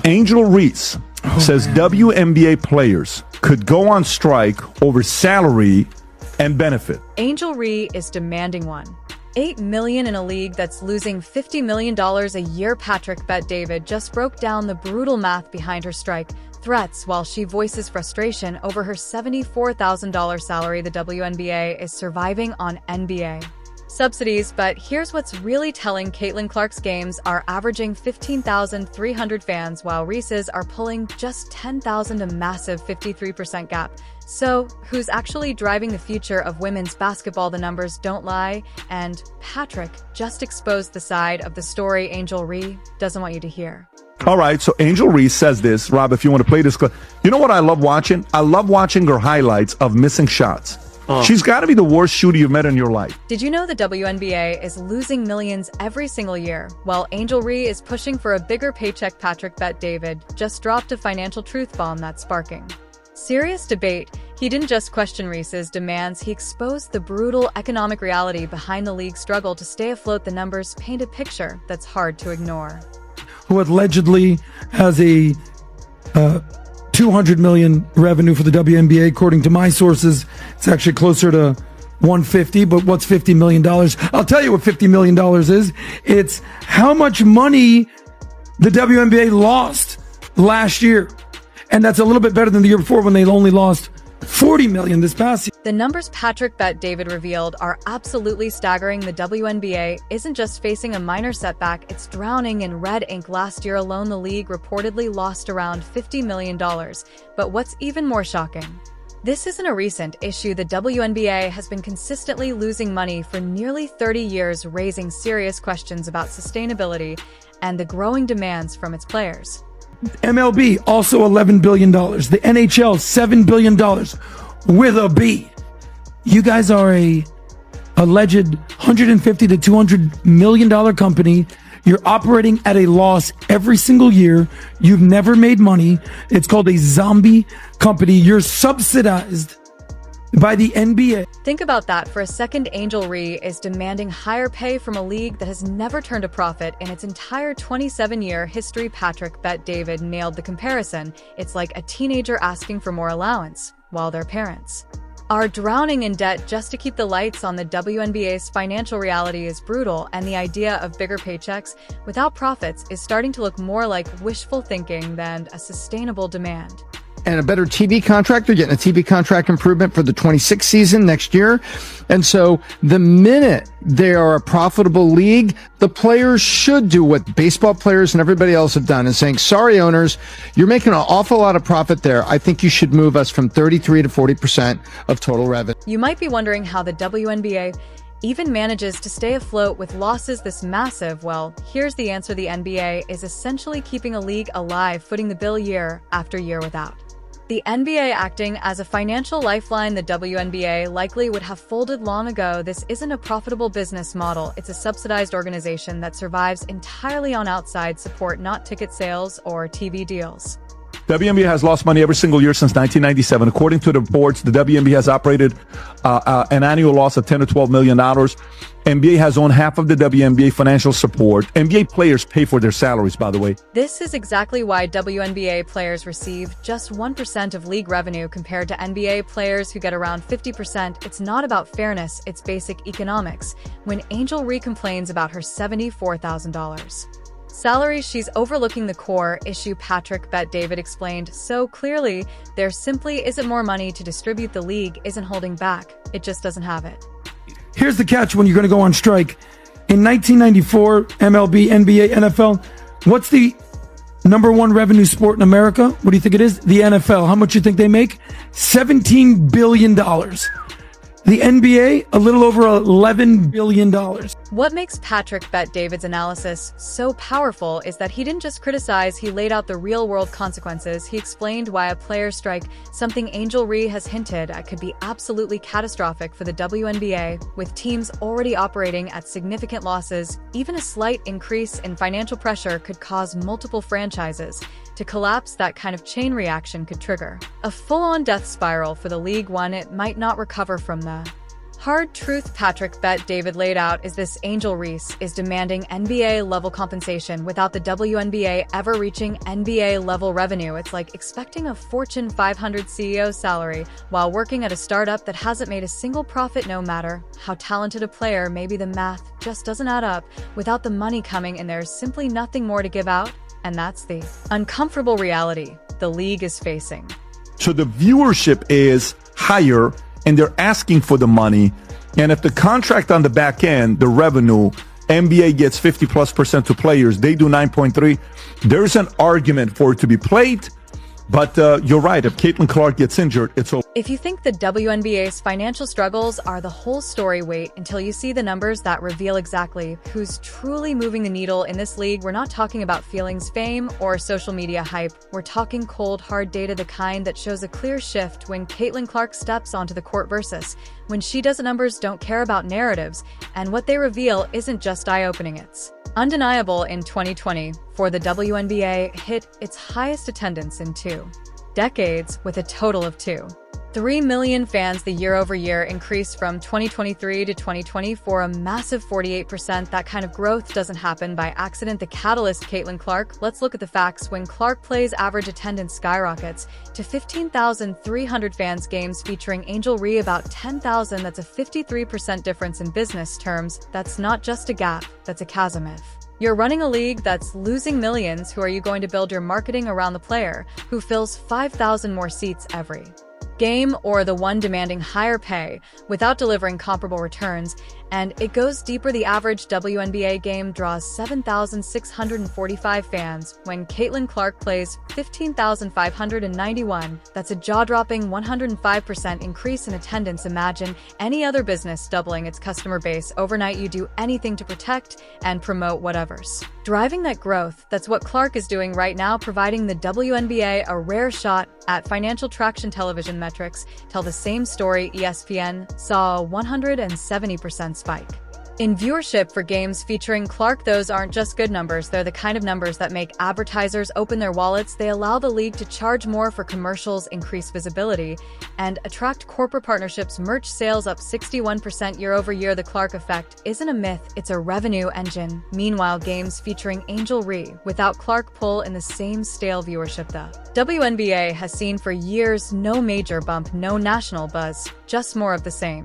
Angel Reese says WNBA players could go on strike over salary and benefit. Angel Reese is demanding one. $8 million in a league that's losing $50 million a year. Patrick Bet-David just broke down the brutal math behind her strike threats while she voices frustration over her $74,000 salary. The WNBA is surviving on NBA subsidies, but here's what's really telling. Caitlin Clark's games are averaging 15,300 fans, while Reese's are pulling just 10,000, a massive 53% gap. So, who's actually driving the future of women's basketball? The numbers don't lie, and Patrick just exposed the side of the story Angel Reese doesn't want you to hear. All right, so Angel Reese says this. Rob, if you want to play this clip. You know what I love watching? I love watching her highlights of missing shots. She's got to be the worst shooter you've met in your life. Did you know the WNBA is losing millions every single year? While Angel Reese is pushing for a bigger paycheck, Patrick Bet-David just dropped a financial truth bomb that's sparking serious debate. He didn't just question Reese's demands, he exposed the brutal economic reality behind the league's struggle to stay afloat. The numbers paint a picture that's hard to ignore. Who allegedly has a $200 million revenue for the WNBA. According to my sources, it's actually closer to 150, but what's $50 million? I'll tell you what $50 million is. It's how much money the WNBA lost last year. And that's a little bit better than the year before when they only lost $40 million this past year. The numbers Patrick Bet-David revealed are absolutely staggering. The WNBA isn't just facing a minor setback, it's drowning in red ink. Last year alone, the league reportedly lost around $50 million. But what's even more shocking? This isn't a recent issue. The WNBA has been consistently losing money for nearly 30 years, raising serious questions about sustainability and the growing demands from its players. MLB, also $11 billion. The NHL, $7 billion with a B. You guys are a alleged $150 to $200 million company. You're operating at a loss every single year. You've never made money. It's called a zombie company. You're subsidized by the NBA. Think about that for a second. Angel Reese is demanding higher pay from a league that has never turned a profit in its entire 27-year history. Patrick Bet-David nailed the comparison. It's like a teenager asking for more allowance, while their parents are drowning in debt just to keep the lights on. The WNBA's financial reality is brutal, and the idea of bigger paychecks without profits is starting to look more like wishful thinking than a sustainable demand. And a better TV contract. They're getting a TV contract improvement for the 26th season next year. And so the minute they are a profitable league, the players should do what baseball players and everybody else have done, is saying, sorry, owners, you're making an awful lot of profit there. I think you should move us from 33 to 40% of total revenue. You might be wondering how the WNBA even manages to stay afloat with losses this massive. Well, here's the answer. The NBA is essentially keeping a league alive, footing the bill year after year without the NBA acting as a financial lifeline. The WNBA likely would have folded long ago. This isn't a profitable business model. It's a subsidized organization that survives entirely on outside support, not ticket sales or TV deals. WNBA has lost money every single year since 1997. According to the reports, the WNBA has operated an annual loss of $10 to $12 million. NBA has owned half of the WNBA financial support. NBA players pay for their salaries, by the way. This is exactly why WNBA players receive just 1% of league revenue compared to NBA players who get around 50%. It's not about fairness, it's basic economics. When Angel Reese complains about her $74,000 salary, she's overlooking the core issue. Patrick Bet-David explained so clearly, there simply isn't more money to distribute. The league isn't holding back, it just doesn't have it. Here's the catch when you're going to go on strike. In 1994, MLB, NBA, NFL, what's the number one revenue sport in America? What do you think it is? The NFL. How much do you think they make? $17 billion. The NBA, a little over $11 billion. What makes Patrick Bet-David's analysis so powerful is that he didn't just criticize, he laid out the real-world consequences. He explained why a player's strike, something Angel Reese has hinted at, could be absolutely catastrophic for the WNBA. With teams already operating at significant losses, even a slight increase in financial pressure could cause multiple franchises to collapse. That kind of chain reaction could trigger a full-on death spiral for the league, one it might not recover from. The Hard truth Patrick Bet David laid out is this: Angel Reese is demanding NBA-level compensation without the WNBA ever reaching NBA-level revenue. It's like expecting a Fortune 500 CEO salary while working at a startup that hasn't made a single profit. No matter how talented a player, maybe the math just doesn't add up. Without the money coming in, there's simply nothing more to give out, and that's the uncomfortable reality the league is facing. So the viewership is higher, and they're asking for the money. And if the contract on the back end, the revenue, NBA gets 50+% to players, they do 9.3. There's an argument for it to be played. But you're right. If Caitlin Clark gets injured, it's over. If you think the WNBA's financial struggles are the whole story, wait until you see the numbers that reveal exactly who's truly moving the needle in this league. We're not talking about feelings, fame, or social media hype. We're talking cold, hard data, the kind that shows a clear shift when Caitlin Clark steps onto the court versus when she does. Numbers don't care about narratives, and what they reveal isn't just eye-opening, it's undeniable. In 2020, for the WNBA hit its highest attendance in 2 decades with a total of 2.3 million fans. The year-over-year increase from 2023 to 2020 for a massive 48%. That kind of growth doesn't happen by accident. The catalyst, Caitlin Clark. Let's look at the facts. When Clark plays, average attendance skyrockets to 15,300 fans. Games featuring Angel Reese, about 10,000. That's a 53% difference. In business terms, that's not just a gap, that's a chasm. If you're running a league that's losing millions, who are you going to build your marketing around? The player who fills 5,000 more seats every game, or the one demanding higher pay without delivering comparable returns? And it goes deeper. The average WNBA game draws 7,645 fans. When Caitlin Clark plays, 15,591. That's a jaw-dropping 105% increase in attendance. Imagine any other business doubling its customer base overnight. You do anything to protect and promote whatever's driving that growth. That's what Clark is doing right now, providing the WNBA a rare shot at financial traction. Television metrics tell the same story. ESPN saw a 170% spike in viewership for games featuring Clark. Those aren't just good numbers, they're the kind of numbers that make advertisers open their wallets. They allow the league to charge more for commercials, increase visibility, and attract corporate partnerships. Merch sales up 61% year-over-year. The Clark effect isn't a myth, it's a revenue engine. Meanwhile, games featuring Angel Reese without Clark pull in the same stale viewership the WNBA has seen for years. No major bump, no national buzz, just more of the same.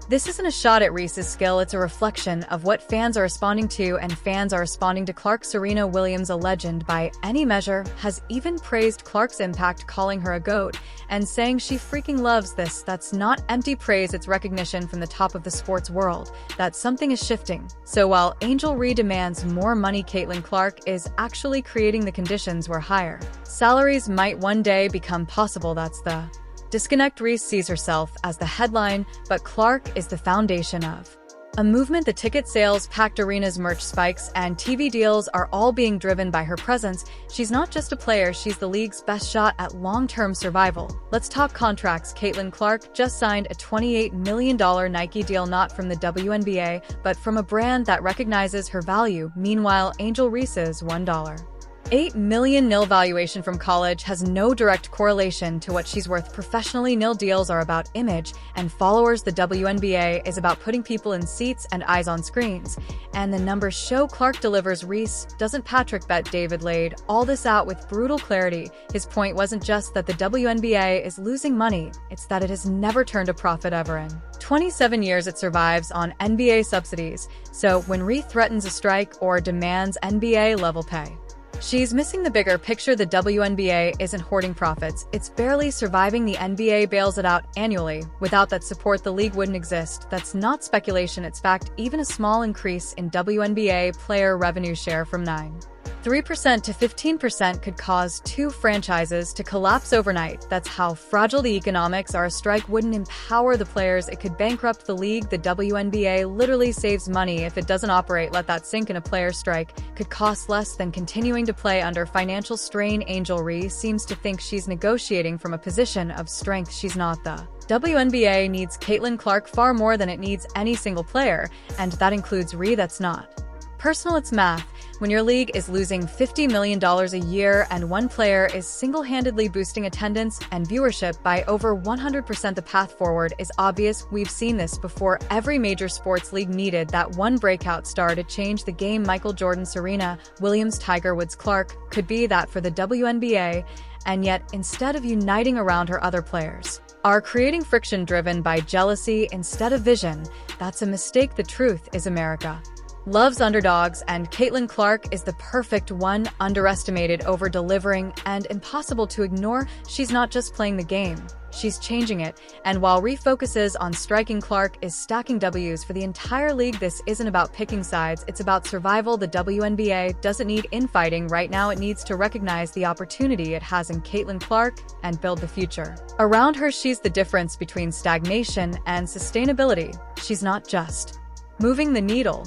This isn't a shot at Reese's skill, it's a reflection of what fans are responding to, and fans are responding to Clark. Serena Williams, a legend by any measure, has even praised Clark's impact, calling her a GOAT and saying she freaking loves this. That's not empty praise, it's recognition from the top of the sports world that something is shifting. So while Angel Reese demands more money, Caitlin Clark is actually creating the conditions where higher salaries might one day become possible. That's the disconnect. Reese sees herself as the headline, but Clark is the foundation of a movement. The ticket sales, packed arenas, merch spikes, and TV deals are all being driven by her presence. She's not just a player, she's the league's best shot at long-term survival. Let's talk contracts. Caitlin Clark just signed a $28 million Nike deal, not from the WNBA, but from a brand that recognizes her value. Meanwhile, Angel Reese's $1.8 million nil valuation from college has no direct correlation to what she's worth professionally. Nil deals are about image and followers. The WNBA is about putting people in seats and eyes on screens, and the numbers show Clark delivers. Reese doesn't. Patrick Bet David laid all this out with brutal clarity. His point wasn't just that the WNBA is losing money, it's that it has never turned a profit ever in 27 years. It survives on NBA subsidies. So when Reese threatens a strike or demands NBA level pay, she's missing the bigger picture. The WNBA isn't hoarding profits, it's barely surviving. The NBA bails it out annually. Without that support, the league wouldn't exist. That's not speculation, it's fact. Even a small increase in WNBA player revenue share from 9.3% to 15% could cause 2 franchises to collapse overnight. That's how fragile the economics are. A strike wouldn't empower the players, it could bankrupt the league. The WNBA literally saves money if it doesn't operate. Let that sink in. A player strike could cost less than continuing to play under financial strain. Angel Reese seems to think she's negotiating from a position of strength. She's not. The WNBA needs Caitlin Clark far more than it needs any single player, and that includes Reese. That's not Personal, it's math. When your league is losing $50 million a year and one player is single-handedly boosting attendance and viewership by over 100%, the path forward is obvious. We've seen this before. Every major sports league needed that one breakout star to change the game. Michael Jordan, Serena Williams, Tiger Woods, Clark could be that for the WNBA, and yet instead of uniting around her, other players are creating friction driven by jealousy instead of vision. That's a mistake. The truth is America loves underdogs, and Caitlin Clark is the perfect one. Underestimated, over-delivering, and impossible to ignore. She's not just playing the game, she's changing it. And while refocuses on striking, Clark is stacking W's for the entire league. This isn't about picking sides, it's about survival. The WNBA doesn't need infighting right now. It needs to recognize the opportunity it has in Caitlin Clark and build the future around her. She's the difference between stagnation and sustainability. She's not just moving the needle,